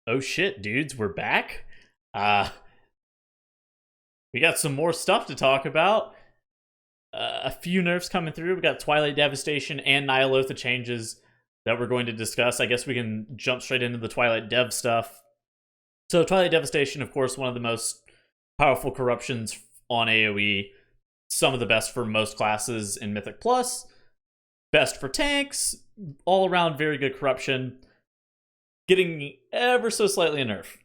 Oh shit, dudes, we're back. Uh, we got some more stuff to talk about. A few nerfs coming through. We got Twilight Devastation and Nyalotha changes that we're going to discuss. I guess we can jump straight into the Twilight Dev stuff. So, Twilight Devastation, of course, one of the most powerful corruptions on AoE. Some of the best for most classes in Mythic Plus. Best for tanks. All around very good corruption. Getting ever so slightly a nerf.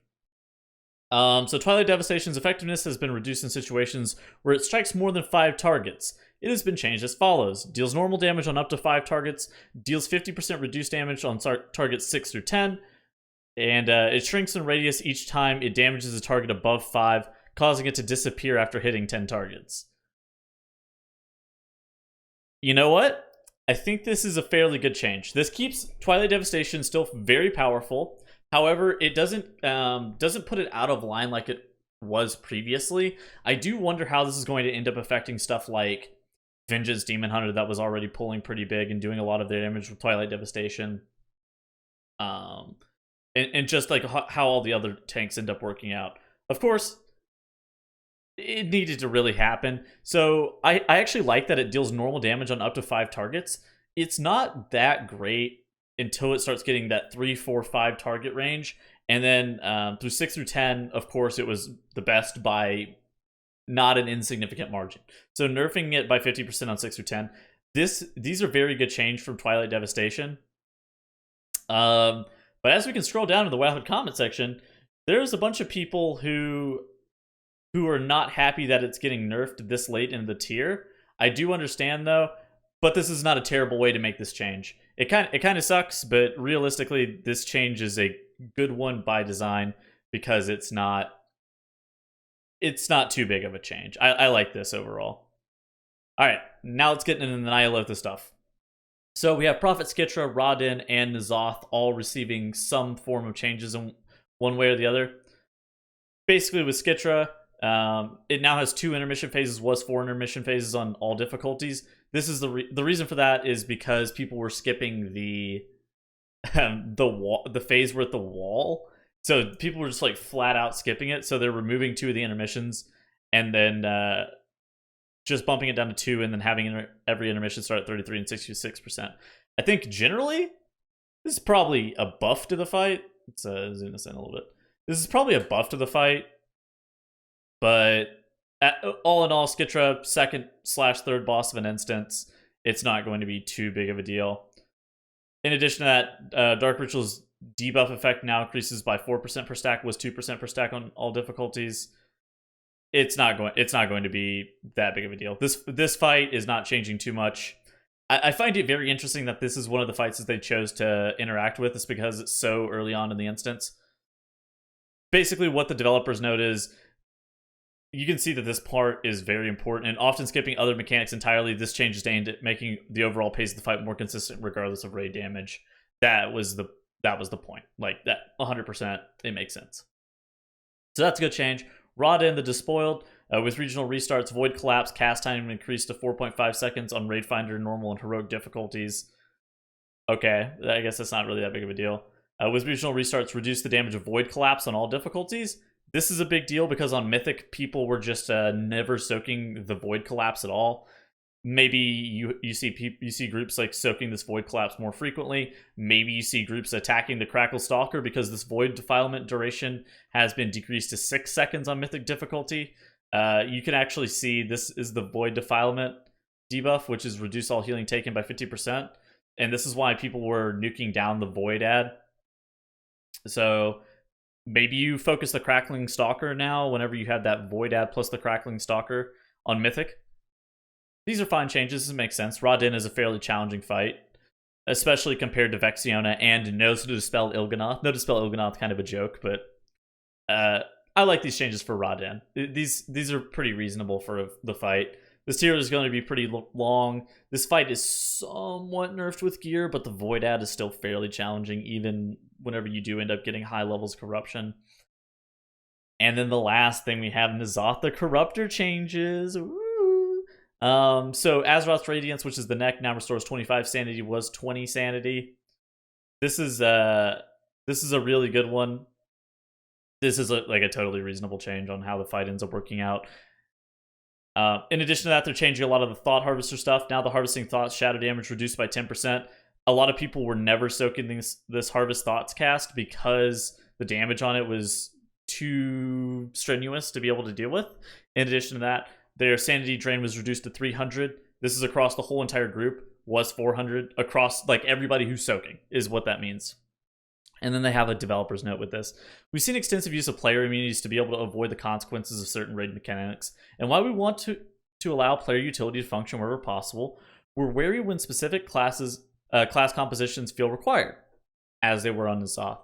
So Twilight Devastation's effectiveness has been reduced in situations where it strikes more than 5 targets. It has been changed as follows. Deals normal damage on up to 5 targets, deals 50% reduced damage on targets 6 through 10, and it shrinks in radius each time it damages a target above 5, causing it to disappear after hitting 10 targets. You know what? I think this is a fairly good change. This keeps Twilight Devastation still very powerful. However, it doesn't put it out of line like it was previously. I do wonder how this is going to end up affecting stuff like Vengeance Demon Hunter that was already pulling pretty big and doing a lot of their damage with Twilight Devastation. And just like how all the other tanks end up working out. Of course, it needed to really happen. So I actually like that it deals normal damage on up to 5 targets. It's not that great until it starts getting that 3, 4, 5 target range. And then through 6 through 10, of course, it was the best by not an insignificant margin. So nerfing it by 50% on 6 through 10, these are very good change from Twilight Devastation. But as we can scroll down to the Wowhead comment section, there's a bunch of people who are not happy that it's getting nerfed this late in the tier. I do understand though, but this is not a terrible way to make this change. It kind of sucks, but realistically, this change is a good one by design because it's not too big of a change. I like this overall. All right, now let's get into the Nyalotha stuff. So we have Prophet Skitra, Rodin, and N'Zoth all receiving some form of changes in one way or the other. Basically, with Skitra, it now has 2 intermission phases, was 4 intermission phases on all difficulties. This is the reason for that is because people were skipping the phase where at the wall. So people were just like flat out skipping it. So they're removing 2 of the intermissions and then just bumping it down to 2 and then having every intermission start at 33 and 66%. I think generally this is probably a buff to the fight. Let's zoom this in a little bit. This is probably a buff to the fight. But all in all, Skitra, 2nd/3rd boss of an instance, it's not going to be too big of a deal. In addition to that, Dark Ritual's debuff effect now increases by 4% per stack, was 2% per stack on all difficulties. It's not going to be that big of a deal. This fight is not changing too much. I find it very interesting that this is one of the fights that they chose to interact with. It's because it's so early on in the instance. Basically, what the developers note is, you can see that this part is very important, and often skipping other mechanics entirely, this change is aimed at making the overall pace of the fight more consistent regardless of raid damage. That was the point. Like, that 100%, it makes sense. So that's a good change. Rodin, the Despoiled, with regional restarts, Void Collapse, cast time increased to 4.5 seconds on Raid Finder, normal, and heroic difficulties. Okay, I guess that's not really that big of a deal. With regional restarts, reduce the damage of Void Collapse on all difficulties. This is a big deal because on Mythic, people were just never soaking the Void Collapse at all. Maybe you see groups like soaking this Void Collapse more frequently. Maybe you see groups attacking the Crackle Stalker because this Void Defilement duration has been decreased to 6 seconds on Mythic difficulty. You can actually see this is the Void Defilement debuff, which is reduce all healing taken by 50%. And this is why people were nuking down the Void ad. So maybe you focus the Crackling Stalker now whenever you have that Void ad plus the Crackling Stalker on Mythic. These are fine changes. This makes sense. Rodin is a fairly challenging fight, especially compared to Vexiona and No Dispel Il'gynoth. No Dispel Il'gynoth, kind of a joke, but I like these changes for Rodin. These are pretty reasonable for the fight. This tier is going to be pretty long. This fight is somewhat nerfed with gear, but the Void ad is still fairly challenging, even whenever you do end up getting high levels of corruption. And then the last thing we have, N'Zoth the Corruptor changes. Woo! So Azeroth's Radiance, which is the neck, now restores 25 sanity, was 20 sanity. This is a really good one. this is like a totally reasonable change on how the fight ends up working out. In addition to that, they're changing a lot of the Thought Harvester stuff. Now the Harvesting Thoughts shadow damage reduced by 10%. A lot of people were never soaking this Harvest Thoughts cast because the damage on it was too strenuous to be able to deal with. In addition to that, their Sanity Drain was reduced to 300. This is across the whole entire group, was 400. Across like everybody who's soaking is what that means. And then they have a developer's note with this. We've seen extensive use of player immunities to be able to avoid the consequences of certain raid mechanics. And while we want to allow player utility to function wherever possible, we're wary when specific class compositions feel required, as they were on N'Zoth.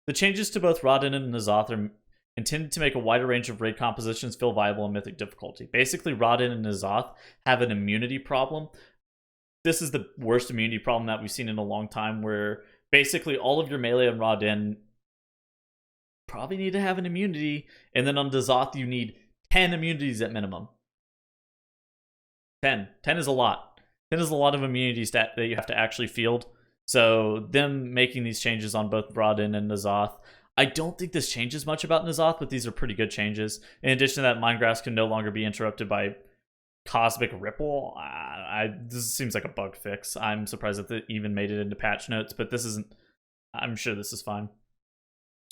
The changes to both Rodin and N'Zoth are intended to make a wider range of raid compositions feel viable in Mythic difficulty. Basically, Rodin and N'Zoth have an immunity problem. This is the worst immunity problem that we've seen in a long time, where basically all of your melee and Rodin probably need to have an immunity, and then on N'Zoth you need 10 immunities at minimum. 10 is a lot. 10 is a lot of immunities that you have to actually field. So them making these changes on both Rodin and N'Zoth, I don't think this changes much about N'Zoth, but these are pretty good changes. In addition to that, Mindgrasp can no longer be interrupted by Cosmic Ripple. This seems like a bug fix. I'm surprised that they even made it into patch notes, but this isn't. I'm sure this is fine.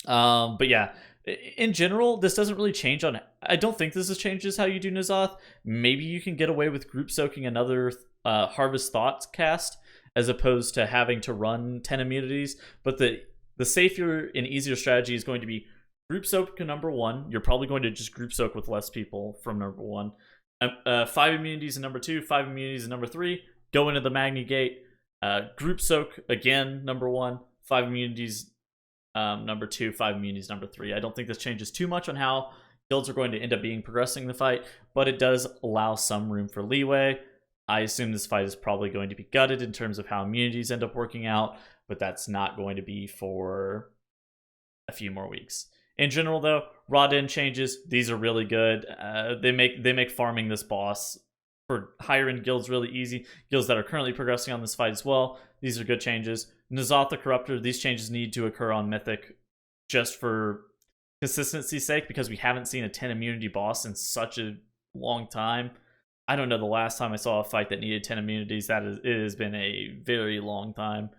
But yeah, in general, this doesn't really change on. I don't think this changes how you do N'Zoth. Maybe you can get away with group soaking another Harvest Thoughts cast as opposed to having to run 10 immunities. But the safer and easier strategy is going to be group soak to number 1. You're probably going to just group soak with less people from number 1. 5 immunities in number 2, 5 immunities in number 3. Go into the Magni Gate. Group soak again, number 1. 5 immunities, number 2. 5 immunities, number 3. I don't think this changes too much on how guilds are going to end up being progressing the fight, but it does allow some room for leeway. I assume this fight is probably going to be gutted in terms of how immunities end up working out, but that's not going to be for a few more weeks. In general, though, Rodin changes. These are really good. They make farming this boss for higher end guilds really easy. Guilds that are currently progressing on this fight as well. These are good changes. N'Zoth the Corruptor. These changes need to occur on Mythic just for consistency's sake, because we haven't seen a 10 immunity boss in such a long time. I don't know the last time I saw a fight that needed 10 immunities. It has been a very long time.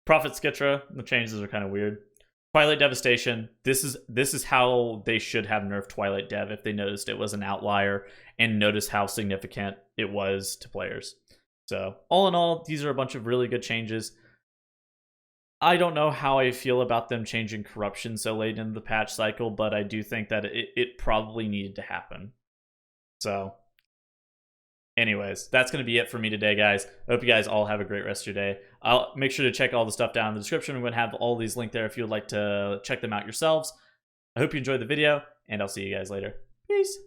Prophet Skitra. The changes are kind of weird. Twilight Devastation, this is how they should have nerfed Twilight Dev if they noticed it was an outlier and noticed how significant it was to players. So, all in all, these are a bunch of really good changes. I don't know how I feel about them changing corruption so late into the patch cycle, but I do think that it probably needed to happen. So, anyways, that's going to be it for me today, guys. I hope you guys all have a great rest of your day. I'll make sure to check all the stuff down in the description. I'm going to have all these linked there if you would like to check them out yourselves. I hope you enjoyed the video, and I'll see you guys later. Peace.